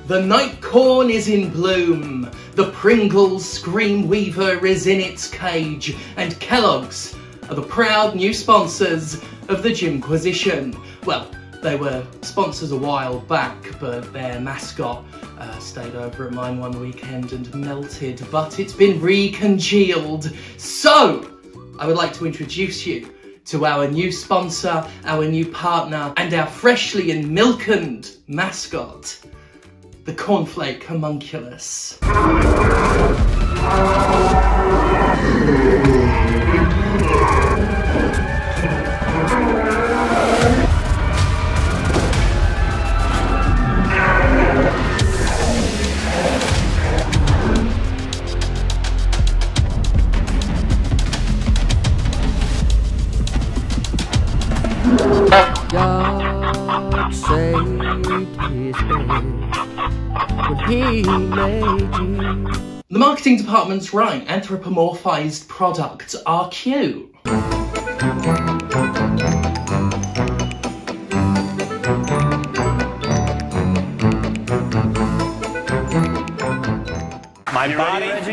The night corn is in bloom, the Pringles Scream Weaver is in its cage, and Kellogg's are the proud new sponsors of the Jimquisition. Well, they were sponsors a while back, but their mascot stayed over at mine one weekend and melted, but it's been recongealed. So, I would like to introduce you to our new sponsor, our new partner, and our freshly and milkened mascot, the cornflake homunculus. God saved his bed when he made you. The marketing department's right, anthropomorphized products are cute.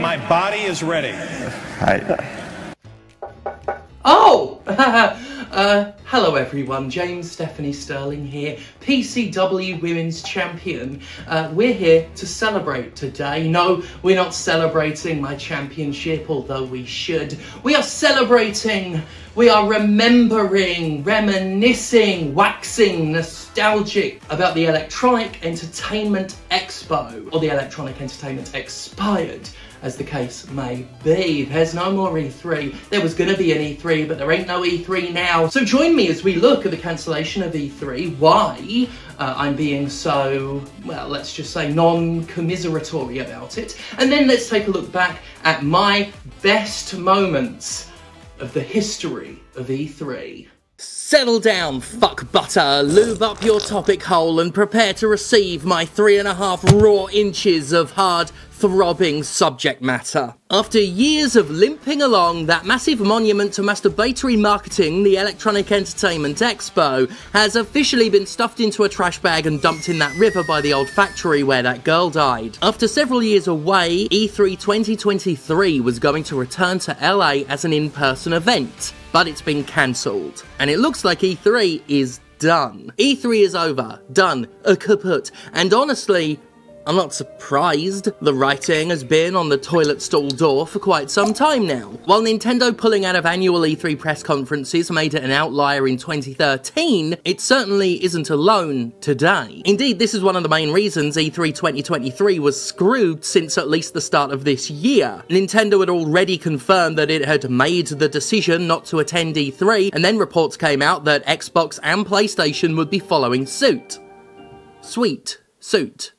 My body is ready. Oh! Hello everyone, James Stephanie Sterling here, PCW Women's Champion. We're here to celebrate today. No, we're not celebrating my championship, although we should. We are celebrating, we are remembering, reminiscing, waxing nostalgic about the Electronic Entertainment Expo, or the Electronic Entertainment Expired, as the case may be. There's no more E3. There was gonna be an E3, but there ain't no E3 now. So join me as we look at the cancellation of E3, why I'm being so, well, let's just say non-commiseratory about it, and then let's take a look back at my best moments of the history of E3. Settle down, fuck butter, lube up your topic hole and prepare to receive my 3.5 raw inches of hard, throbbing subject matter. After years of limping along, that massive monument to masturbatory marketing, the Electronic Entertainment Expo, has officially been stuffed into a trash bag and dumped in that river by the old factory where that girl died. After several years away, E3 2023 was going to return to LA as an in-person event, but it's been cancelled. And it looks like E3 is done. E3 is over, done, kaput, and honestly, I'm not surprised. The writing has been on the toilet stall door for quite some time now. While Nintendo pulling out of annual E3 press conferences made it an outlier in 2013, it certainly isn't alone today. Indeed, this is one of the main reasons E3 2023 was screwed since at least the start of this year. Nintendo had already confirmed that it had made the decision not to attend E3, and then reports came out that Xbox and PlayStation would be following suit. Sweet. Suit.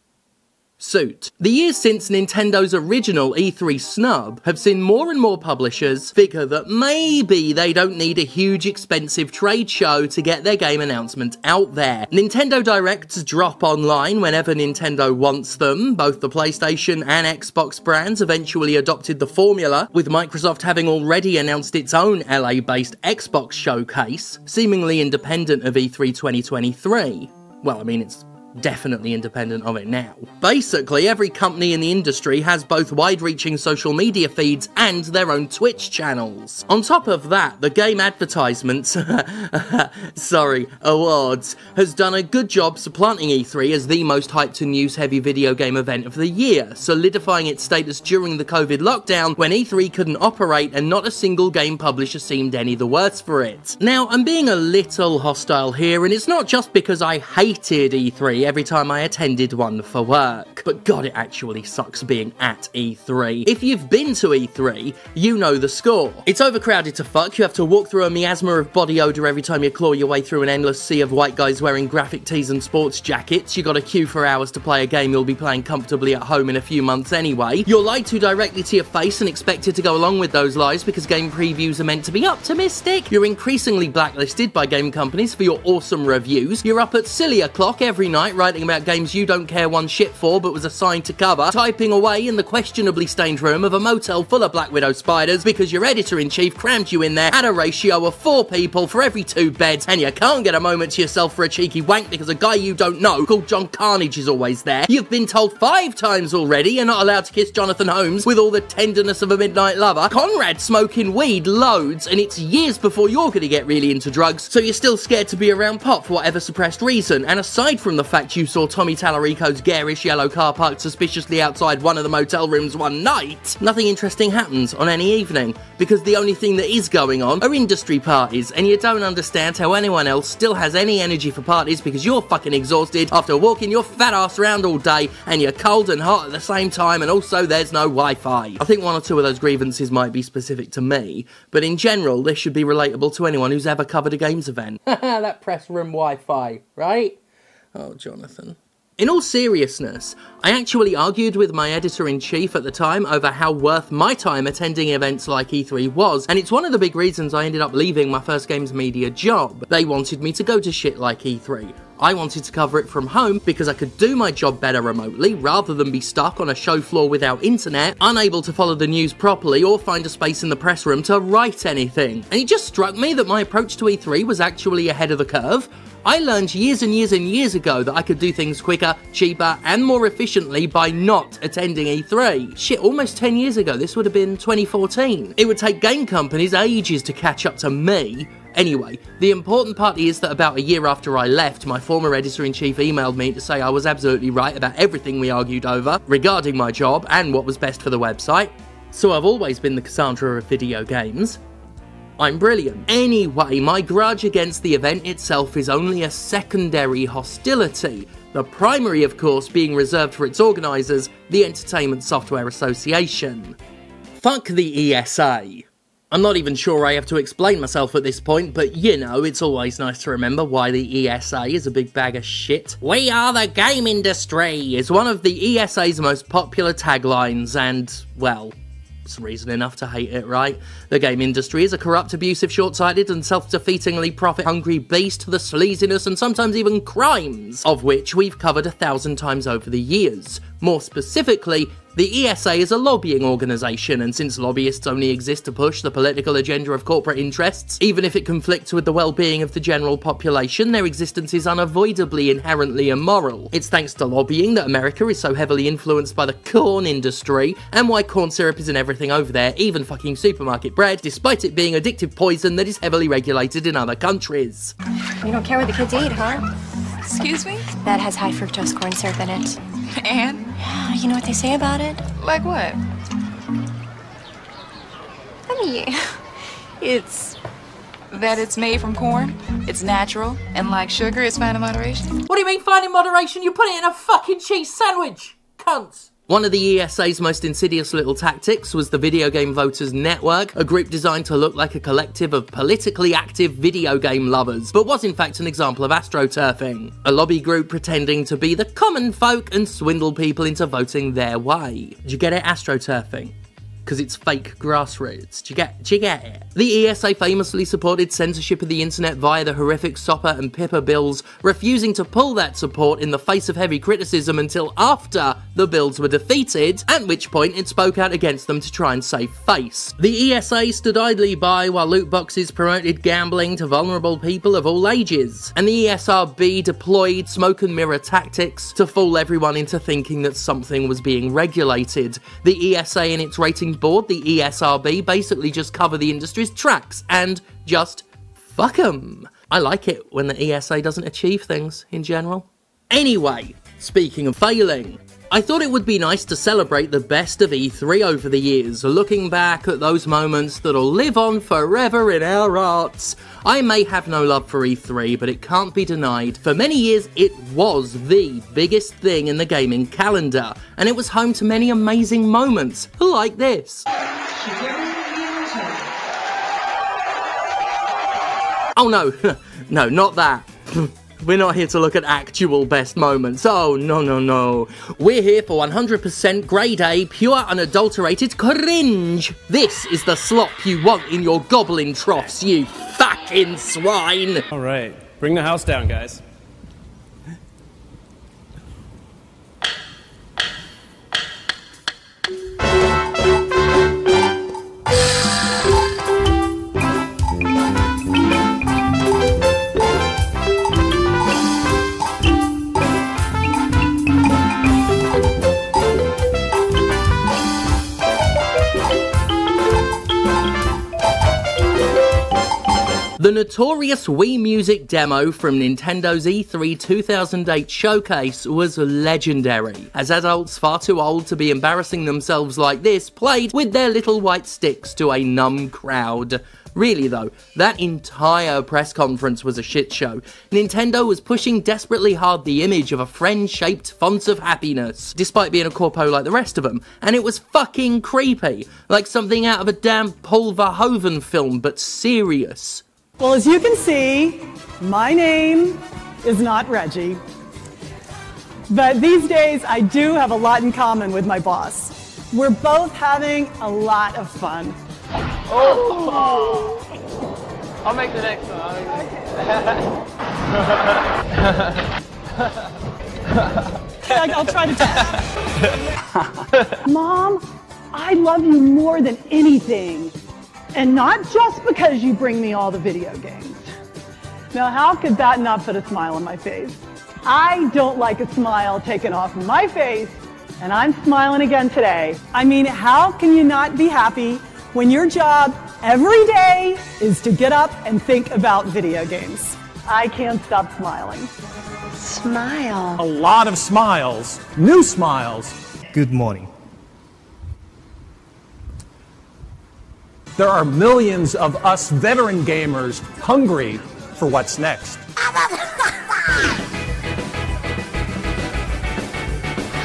The years since Nintendo's original E3 snub have seen more and more publishers figure that maybe they don't need a huge expensive trade show to get their game announcement out there. Nintendo Directs drop online whenever Nintendo wants them. Both the PlayStation and Xbox brands eventually adopted the formula, with Microsoft having already announced its own LA-based Xbox showcase, seemingly independent of E3 2023. Well, I mean, it's definitely independent of it now. Basically, every company in the industry has both wide-reaching social media feeds and their own Twitch channels. On top of that, the Game Advertisements, Awards, has done a good job supplanting E3 as the most hyped and news-heavy video game event of the year, solidifying its status during the COVID lockdown when E3 couldn't operate and not a single game publisher seemed any the worse for it. Now, I'm being a little hostile here, and it's not just because I hated E3 every time I attended one for work. But god, it actually sucks being at E3. If you've been to E3, you know the score. It's overcrowded to fuck, you have to walk through a miasma of body odour every time you claw your way through an endless sea of white guys wearing graphic tees and sports jackets, you gotta queue for hours to play a game you'll be playing comfortably at home in a few months anyway, you're lied to directly to your face and expected to go along with those lies because game previews are meant to be optimistic, you're increasingly blacklisted by game companies for your awesome reviews, you're up at silly o'clock every night writing about games you don't care one shit for but was assigned to cover, typing away in the questionably stained room of a motel full of Black Widow spiders because your editor-in-chief crammed you in there at a ratio of 4 people for every 2 beds, and you can't get a moment to yourself for a cheeky wank because a guy you don't know called John Carnage is always there. You've been told 5 times already you're not allowed to kiss Jonathan Holmes with all the tenderness of a midnight lover. Conrad's smoking weed loads, and it's years before you're gonna get really into drugs, so you're still scared to be around Pop for whatever suppressed reason. And aside from the fact you saw Tommy Tallarico's garish yellow car parked suspiciously outside one of the motel rooms one night, nothing interesting happens on any evening, because the only thing that is going on are industry parties, and you don't understand how anyone else still has any energy for parties because you're fucking exhausted after walking your fat ass around all day, and you're cold and hot at the same time, and also there's no Wi-Fi. I think 1 or 2 of those grievances might be specific to me, but in general this should be relatable to anyone who's ever covered a games event. That press room Wi-Fi, right? Oh, Jonathan. In all seriousness, I actually argued with my editor-in-chief at the time over how worth my time attending events like E3 was, and it's one of the big reasons I ended up leaving my first games media job. They wanted me to go to shit like E3. I wanted to cover it from home because I could do my job better remotely rather than be stuck on a show floor without internet, unable to follow the news properly or find a space in the press room to write anything. And it just struck me that my approach to E3 was actually ahead of the curve. I learned years and years and years ago that I could do things quicker, cheaper, and more efficiently by not attending E3. Shit, almost 10 years ago, this would have been 2014. It would take game companies ages to catch up to me. Anyway, the important part is that about a year after I left, my former editor-in-chief emailed me to say I was absolutely right about everything we argued over regarding my job and what was best for the website. So I've always been the Cassandra of video games. I'm brilliant. Anyway, my grudge against the event itself is only a secondary hostility. The primary, of course, being reserved for its organisers, the Entertainment Software Association. Fuck the ESA. I'm not even sure I have to explain myself at this point, but you know, it's always nice to remember why the ESA is a big bag of shit. We are the game industry is one of the ESA's most popular taglines, and, well, it's reason enough to hate it, right? The game industry is a corrupt, abusive, short-sighted and self-defeatingly profit-hungry beast, the sleaziness and sometimes even crimes of which we've covered 1,000 times over the years. More specifically, the ESA is a lobbying organisation, and since lobbyists only exist to push the political agenda of corporate interests, even if it conflicts with the well-being of the general population, their existence is unavoidably inherently immoral. It's thanks to lobbying that America is so heavily influenced by the corn industry, and why corn syrup is in everything over there, even fucking supermarket bread, despite it being addictive poison that is heavily regulated in other countries. You don't care what the kids eat, huh? Excuse me? That has high fructose corn syrup in it. And? You know what they say about it? Like what? I mean, It's that it's made from corn, it's natural, and like sugar, it's fine in moderation. What do you mean fine in moderation? You put it in a fucking cheese sandwich, cunts! One of the ESA's most insidious little tactics was the Video Game Voters Network, a group designed to look like a collective of politically active video game lovers, but was in fact an example of astroturfing. A lobby group pretending to be the common folk and swindle people into voting their way. Do you get it? Astroturfing. Because it's fake grassroots. Do you get it? The ESA famously supported censorship of the internet via the horrific SOPA and PIPA bills, refusing to pull that support in the face of heavy criticism until after the bills were defeated, at which point it spoke out against them to try and save face. The ESA stood idly by while loot boxes promoted gambling to vulnerable people of all ages, and the ESRB deployed smoke and mirror tactics to fool everyone into thinking that something was being regulated. The ESA and its rating board, the ESRB, basically just cover the industry's tracks and just fuck 'em. I like it when the ESA doesn't achieve things in general. Anyway, speaking of failing, I thought it would be nice to celebrate the best of E3 over the years, looking back at those moments that'll live on forever in our hearts. I may have no love for E3, but it can't be denied. For many years, it was the biggest thing in the gaming calendar, and it was home to many amazing moments, like this. Oh no, no, not that. We're not here to look at actual best moments. Oh, no. We're here for 100% grade A, pure unadulterated cringe. This is the slop you want in your goblin troughs, you fucking swine. All right, bring the house down, guys. The notorious Wii Music demo from Nintendo's E3 2008 showcase was legendary, as adults far too old to be embarrassing themselves like this played with their little white sticks to a numb crowd. Really though, that entire press conference was a shit show. Nintendo was pushing desperately hard the image of a friend-shaped font of happiness, despite being a corpo like the rest of them, and it was fucking creepy, like something out of a damn Paul Verhoeven film, but serious. Well, as you can see, my name is not Reggie. But these days, I do have a lot in common with my boss. We're both having a lot of fun. Oh! I'll make the next one. I'll try to tell. Mom, I love you more than anything. And not just because you bring me all the video games. Now, how could that not put a smile on my face? I don't like a smile taken off my face, and I'm smiling again today. I mean, how can you not be happy when your job every day is to get up and think about video games? I can't stop smiling. Smile. A lot of smiles, new smiles. Good morning. There are millions of us veteran gamers hungry for what's next.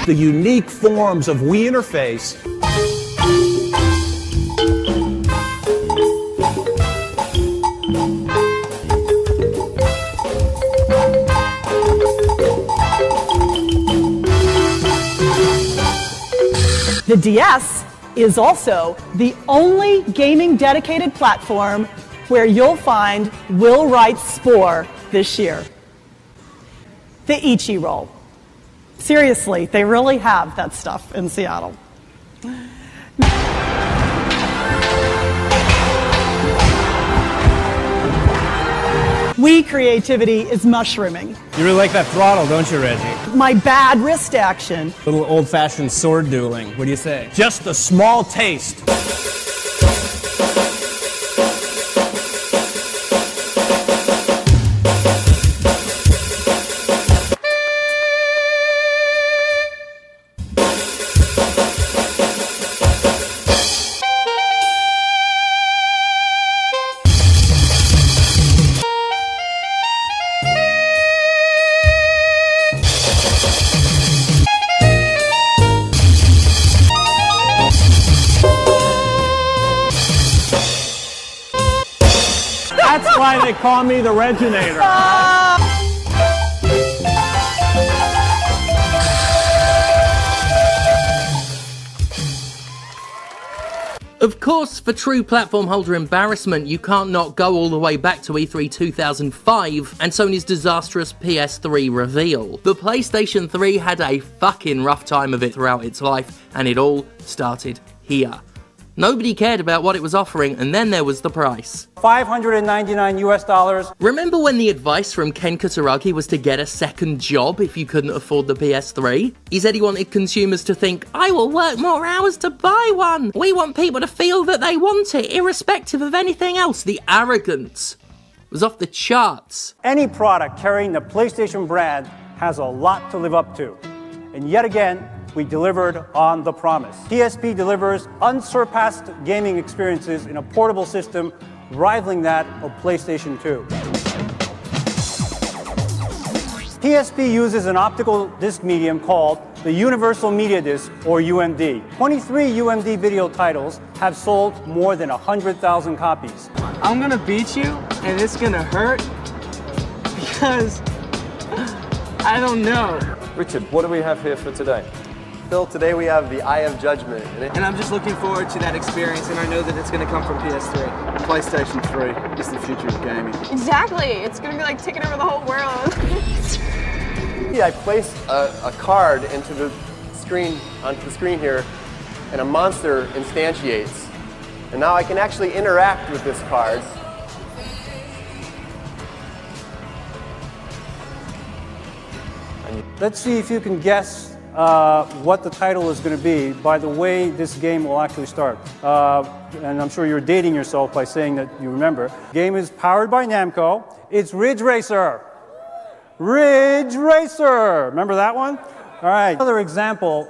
The unique forms of Wii interface The DS is also the only gaming dedicated platform where you'll find Will Wright's Spore this year. The Ichi roll. Seriously, they really have that stuff in Seattle. Wii creativity is mushrooming. You really like that throttle, don't you, Reggie? My bad wrist action. Little old-fashioned sword dueling. What do you say? just a small taste. That's why they call me the Reginator. Of course, for true platform holder embarrassment, you can't not go all the way back to E3 2005 and Sony's disastrous PS3 reveal. The PlayStation 3 had a fucking rough time of it throughout its life, and it all started here. Nobody cared about what it was offering, and then there was the price. $599 US. Remember when the advice from Ken Kutaragi was to get a second job if you couldn't afford the PS3? He said he wanted consumers to think, I will work more hours to buy one. We want people to feel that they want it, irrespective of anything else. The arrogance was off the charts. Any product carrying the PlayStation brand has a lot to live up to. And yet again, we delivered on the promise. PSP delivers unsurpassed gaming experiences in a portable system rivaling that of PlayStation 2. PSP uses an optical disc medium called the Universal Media Disc, or UMD. 23 UMD video titles have sold more than 100,000 copies. I'm gonna beat you, and it's gonna hurt, because I don't know. Richard, what do we have here for today? Phil, today we have the Eye of Judgment. And I'm just looking forward to that experience, and I know that it's going to come from PS3. PlayStation 3 is the future of gaming. Exactly. It's going to be like taking over the whole world. Yeah, I place a card into the screen, onto the screen here, and a monster instantiates. And now I can actually interact with this card. Let's see if you can guess what the title is going to be by the way this game will actually start. And I'm sure you're dating yourself by saying that you remember. The game is powered by Namco. It's Riiiiidge Racer. Riiiiidge Racer. Remember that one? All right. Another example.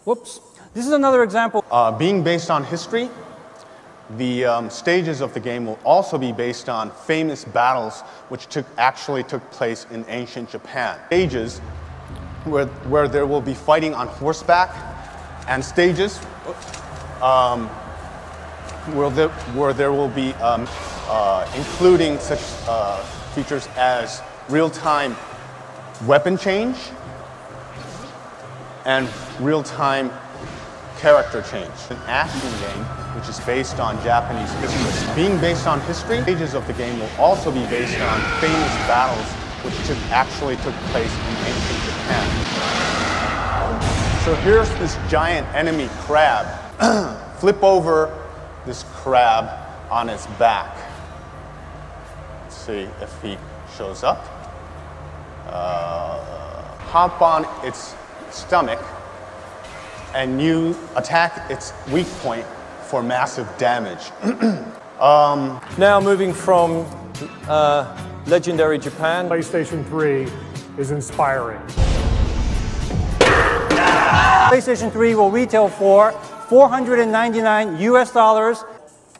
Whoops. This is another example. Being based on history, the stages of the game will also be based on famous battles which actually took place in ancient Japan. Stages where there will be fighting on horseback, and stages where there will be including such features as real-time weapon change and real-time character change. An action game which is based on Japanese history. Being based on history, stages of the game will also be based on famous battles which actually took place in ancient Japan. So here's this giant enemy crab. Flip over this crab on its back. Let's see if he shows up. Hop on its stomach and you attack its weak point for massive damage. Now moving from legendary Japan. PlayStation 3 is inspiring. PlayStation 3 will retail for $499 US.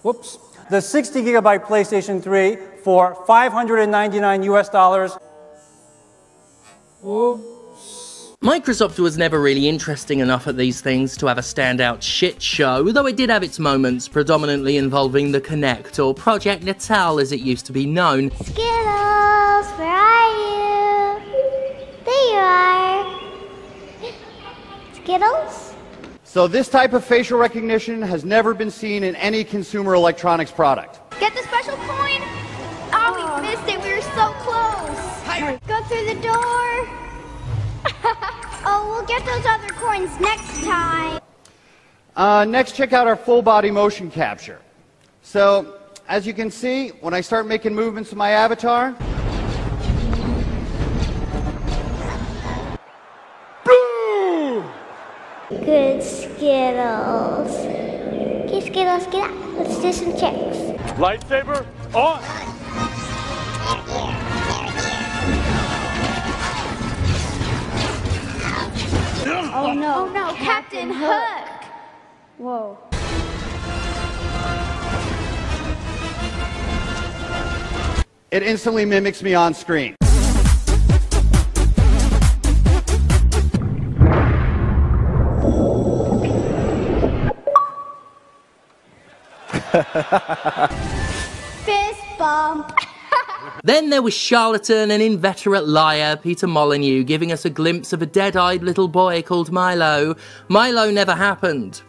Whoops. The 60 gigabyte PlayStation 3 for $599 US. Whoops. Microsoft was never really interesting enough at these things to have a standout shit show, though it did have its moments, predominantly involving the Kinect, or Project Natal as it used to be known. Skittles, where are you? There you are. Skittles? So this type of facial recognition has never been seen in any consumer electronics product. Get the special coin? Oh, we missed it. We were so close. Go through the door. Oh, we'll get those other coins next time. Next, check out our full body motion capture. So, as you can see, when I start making movements with my avatar, good Skittles. Okay, Skittles, get out. Let's do some checks. Lightsaber on! Oh no, Captain Hook! Whoa. it instantly mimics me on screen. Fist bump. Then there was charlatan and inveterate liar Peter Molyneux giving us a glimpse of a dead-eyed little boy called Milo. Milo never happened.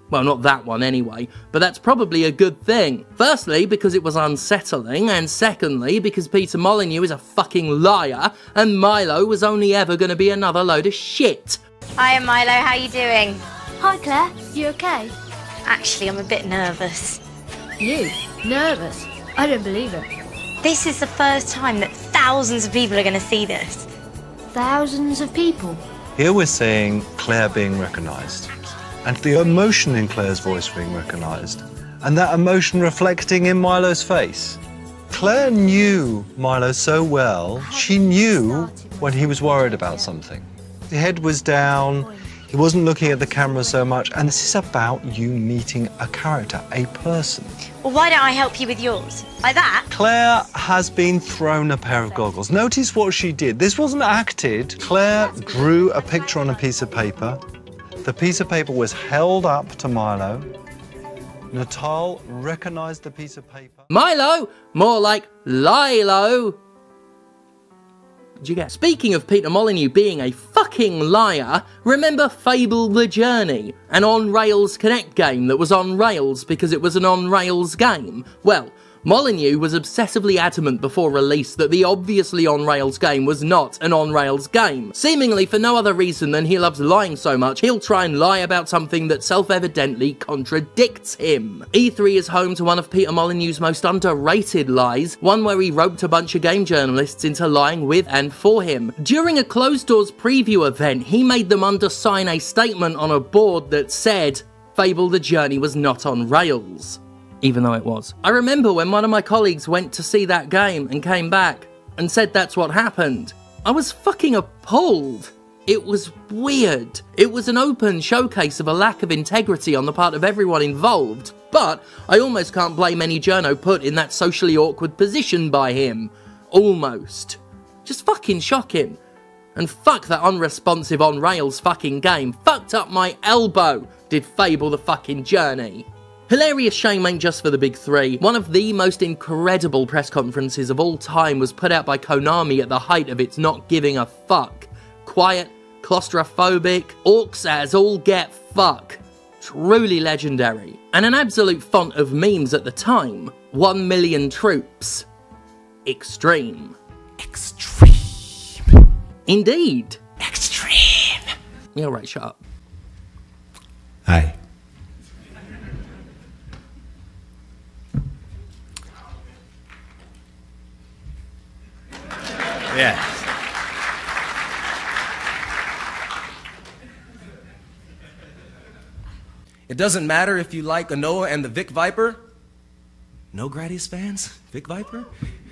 Well, not that one anyway, but that's probably a good thing. Firstly, because it was unsettling, and secondly, because Peter Molyneux is a fucking liar, and Milo was only ever going to be another load of shit. Hiya Milo, how you doing? Hi Claire, you okay? Actually, I'm a bit nervous. You? Nervous? I don't believe it. This is the first time that thousands of people are going to see this. Thousands of people? Here we're seeing Claire being recognised, and the emotion in Claire's voice being recognised, and that emotion reflecting in Milo's face. Claire knew Milo so well, she knew when he was worried about something. The head was down, he wasn't looking at the camera so much, and this is about you meeting a character, a person. Well, why don't I help you with yours? Like that? Claire has been thrown a pair of goggles. Notice what she did. This wasn't acted. Claire drew a picture on a piece of paper. The piece of paper was held up to Milo. Natal recognised the piece of paper. Milo? More like Lilo. Did you get? Speaking of Peter Molyneux being a fucking liar, remember Fable The Journey? An on-rails Kinect game that was on rails because it was an on-rails game? Well, Molyneux was obsessively adamant before release that the obviously on-rails game was not an on-rails game. Seemingly for no other reason than he loves lying so much, he'll try and lie about something that self-evidently contradicts him. E3 is home to one of Peter Molyneux's most underrated lies, one where he roped a bunch of game journalists into lying with and for him. During a closed-doors preview event, he made them undersign a statement on a board that said, Fable the Journey was not on rails. Even though it was. I remember when one of my colleagues went to see that game and came back and said that's what happened. I was fucking appalled. It was weird. It was an open showcase of a lack of integrity on the part of everyone involved, but I almost can't blame any journo put in that socially awkward position by him. Almost. Just fucking shocking. And fuck that unresponsive on-rails fucking game. Fucked up my elbow, did Fable the fucking Journey. Hilarious shame ain't just for the big three. One of the most incredible press conferences of all time was put out by Konami at the height of its not giving a fuck. Quiet, claustrophobic, orcs as all get fuck. Truly legendary. And an absolute font of memes at the time. 1 million troops. Extreme. Extreme. Indeed. Extreme. Yeah, right, shut up. Hi. Yes. It doesn't matter if you like Anoa and the Vic Viper. No Gradius fans? Vic Viper?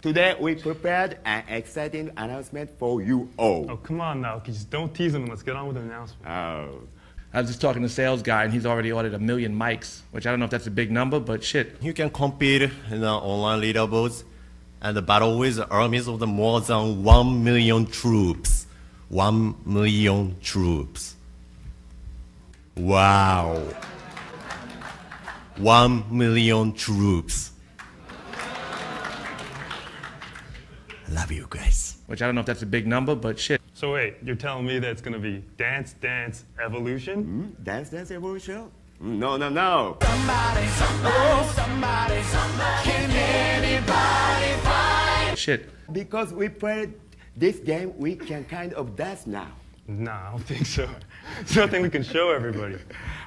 Today we prepared an exciting announcement for you all. Oh, come on now. Just don't tease him and let's get on with the announcement. Oh. I was just talking to the sales guy and he's already ordered 1 million mics, which I don't know if that's a big number, but shit. You can compete in the online leaderboards and battle with armies of the more than 1 million troops. 1 million troops. Wow. 1 million troops. I love you guys. Which I don't know if that's a big number, but shit. So wait, you're telling me that it's gonna be Dance Dance Evolution? Dance Dance Evolution? No, no, no. Somebody, can anybody find? Shit. Because we played this game, we can kind of dance now. Nah, I don't think so. There's nothing we can show everybody.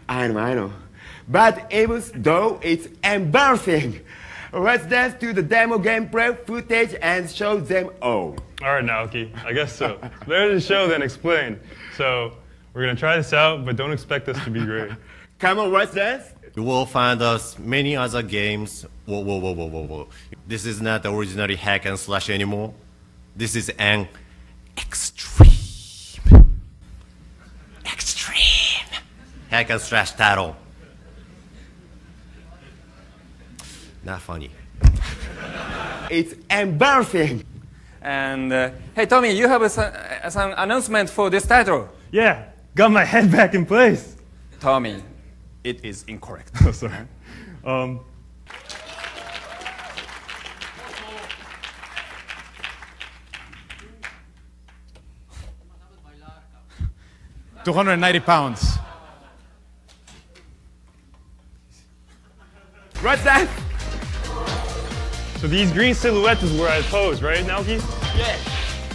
I know. But even though it's embarrassing, let's dance to the demo gameplay footage and show them all. All right, Naoki, I guess so. Better to show than explain. So we're gonna try this out, but don't expect this to be great. Come on, let's dance. You will find us many other games. Whoa. This is not originally hack and slash anymore. This is an extreme hack and slash title. Not funny. It's embarrassing. And hey, Tommy, you have some announcement for this title. Yeah, got my head back in place. Tommy, it is incorrect. Oh, sorry. £290. What's that? So these green silhouettes is where I pose, right, Naoki? Yes.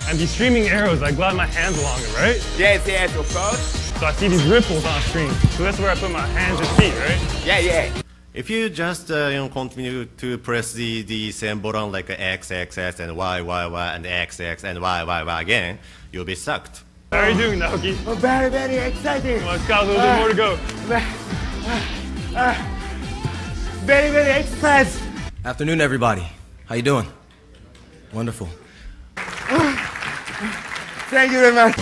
And these streaming arrows, I glide my hands along it, right? Yes, of course. So I see these ripples on screen. So that's where I put my hands and feet, right? Yeah. If you just continue to press the same button like X, and Y, and X, and Y again, you'll be sucked. How are you doing, Naoki? Oh, very, very exciting. Well, it's got a little bit more to go. Very, very excited. Afternoon, everybody. How you doing? Wonderful. Thank you very much.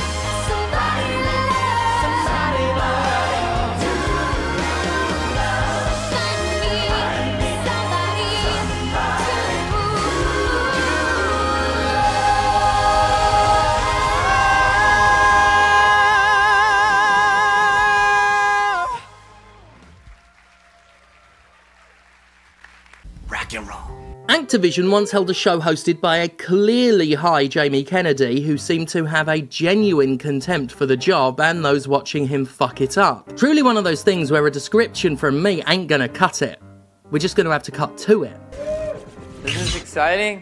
Activision once held a show hosted by a clearly high Jamie Kennedy who seemed to have a genuine contempt for the job and those watching him fuck it up. Truly one of those things where a description from me ain't gonna cut it. We're just gonna have to cut to it. exciting.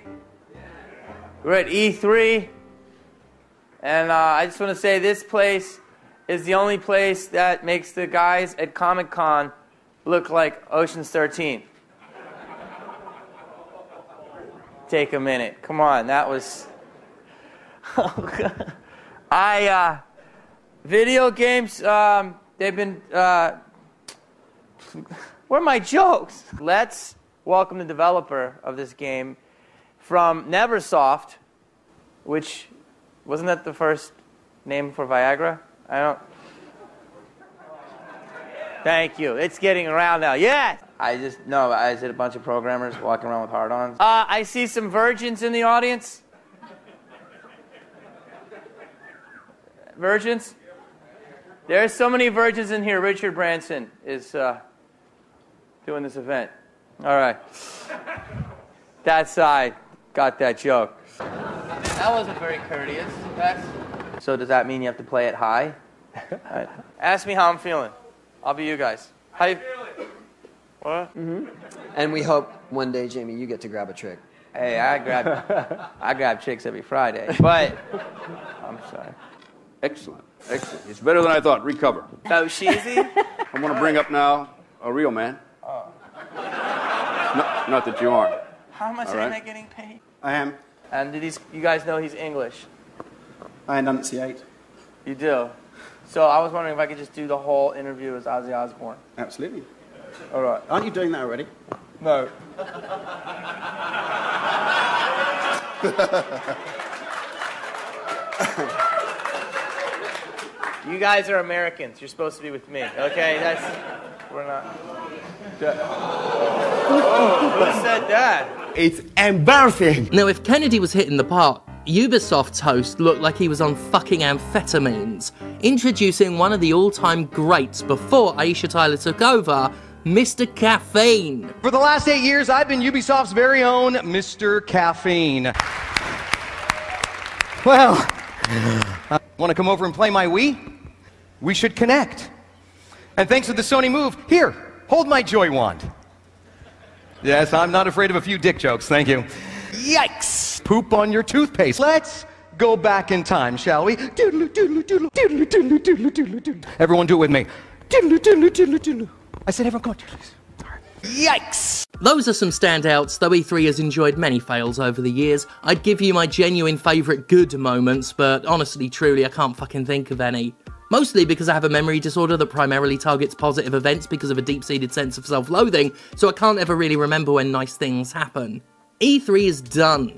We're at E3, and I just want to say this place is the only place that makes the guys at Comic-Con look like Ocean's 13. Take a minute. Come on, that was... video games, they've been... where are my jokes? Let's welcome the developer of this game from Neversoft, which... Wasn't that the first name for Viagra? I don't... Thank you. It's getting around now. Yes! I did a bunch of programmers walking around with hard-ons. I see some virgins in the audience. Virgins? There's so many virgins in here. Richard Branson is doing this event. All right. That's I got that joke. That wasn't very courteous. So does that mean you have to play it high? Right. Ask me how I'm feeling. I'll be you guys. How you feeling? What? Mm-hmm. And we hope one day, Jamie, you get to grab a chick. Hey, I grab chicks every Friday. But I'm sorry. Excellent. Excellent. It's better than I thought. Recover. Oh, cheesy? I want to bring up now a real man. Oh. Not that you aren't. How much am I getting paid? I am. And you guys know he's English? I enunciate. You do? So I was wondering if I could just do the whole interview as Ozzy Osbourne. Absolutely. All right. Aren't you doing that already? No. You guys are Americans. You're supposed to be with me. Okay? We're not. Oh, who said that? It's embarrassing. Now, if Kennedy was hitting the part, Ubisoft's host looked like he was on fucking amphetamines, introducing one of the all-time greats before Aisha Tyler took over, Mr. Caffeine. For the last 8 years, I've been Ubisoft's very own Mr. Caffeine. Well, want to come over and play my Wii? We should connect. And thanks to the Sony Move, here, hold my Joy Wand. Yes, I'm not afraid of a few dick jokes, thank you. Yikes! Poop on your toothpaste. Let's go back in time, shall we? Doodle, doodle, doodle, doodle, doodle, doodle, doodle, doodle. Everyone do it with me. Doodle, doodle, doodle, doodle. I said everyone go doodle. Yikes! Those are some standouts, though E3 has enjoyed many fails over the years. I'd give you my genuine favourite good moments, but honestly, truly, I can't fucking think of any. Mostly because I have a memory disorder that primarily targets positive events because of a deep-seated sense of self-loathing, so I can't ever really remember when nice things happen. E3 is done.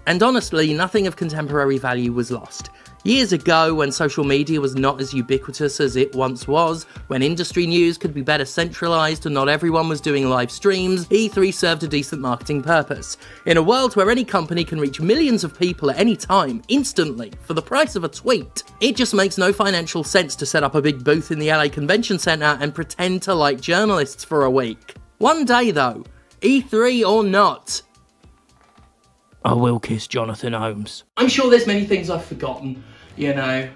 And honestly, nothing of contemporary value was lost. Years ago, when social media was not as ubiquitous as it once was, when industry news could be better centralised and not everyone was doing live streams, E3 served a decent marketing purpose. In a world where any company can reach millions of people at any time, instantly, for the price of a tweet, it just makes no financial sense to set up a big booth in the LA Convention Centre and pretend to like journalists for a week. One day though, E3 or not, I will kiss Jonathan Holmes. I'm sure there's many things I've forgotten. You know,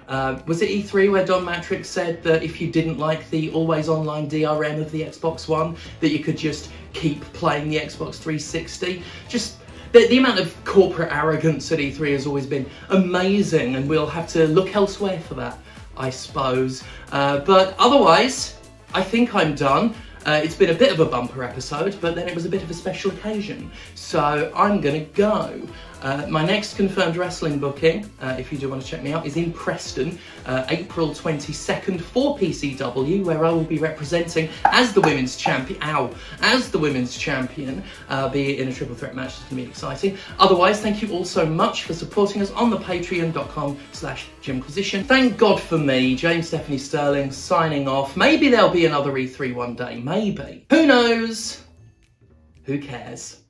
was it E3 where Don Matrix said that if you didn't like the always online DRM of the Xbox One, that you could just keep playing the Xbox 360? Just the amount of corporate arrogance at E3 has always been amazing, and we'll have to look elsewhere for that, I suppose. But otherwise, I think I'm done. It's been a bit of a bumper episode, but then it was a bit of a special occasion, so I'm gonna go. My next confirmed wrestling booking, if you do want to check me out, is in Preston, April 22nd for PCW, where I will be representing as the women's champion, be it in a triple threat match. It's going to be exciting. Otherwise, thank you all so much for supporting us on the patreon.com/Jimquisition. Thank God for me, James Stephanie Sterling, signing off. Maybe there'll be another E3 one day, maybe. Who knows? Who cares?